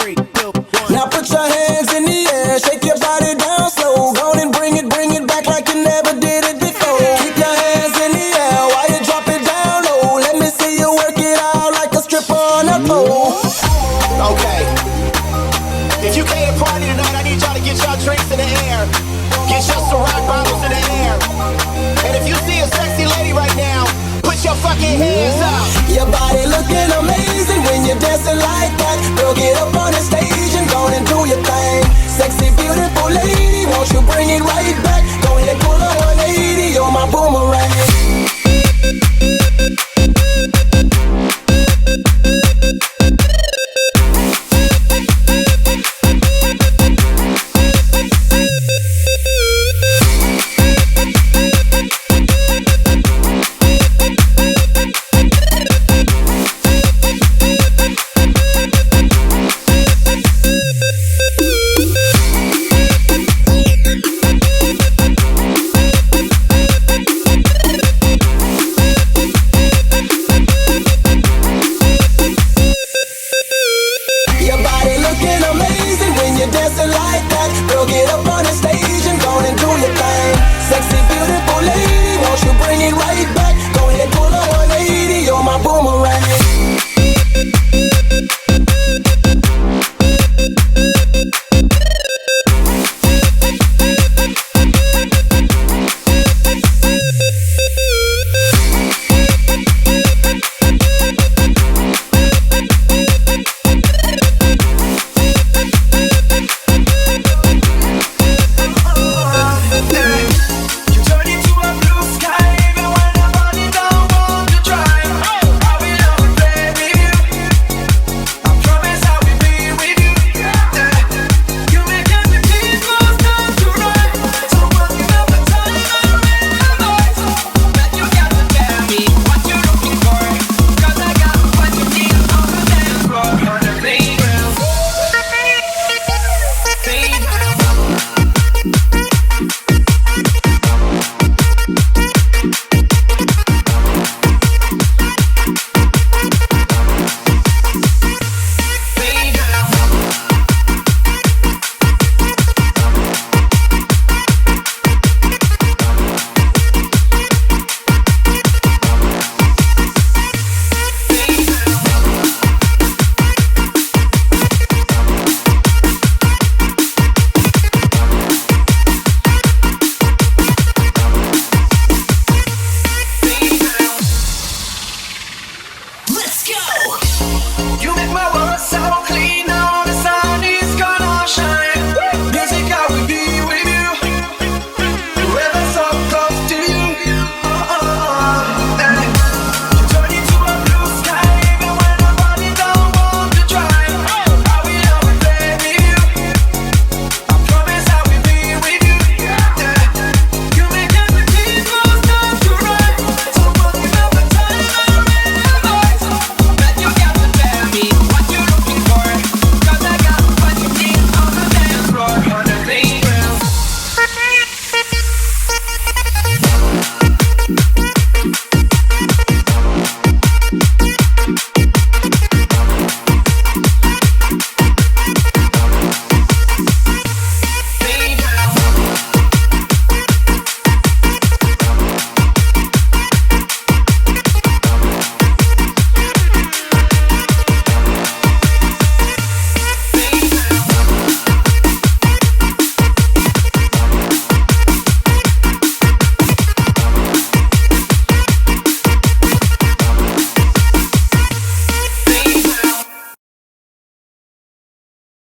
Now put your hands in the air, shake your body down slow. Go on and bring it back like you never did it before. Keep your hands in the air while you drop it down low. Let me see you work it out like a stripper on a pole. Okay. If you came to party tonight, I need y'all to get y'all drinks in the air. Get your Ciroc bottles in the air. And if you see a sexy lady right now, put your fucking hands up. Your body looking amazing when you're dancing like that. Girl, get up on the stage and go and do your thing. Sexy, beautiful lady, won't you bring it right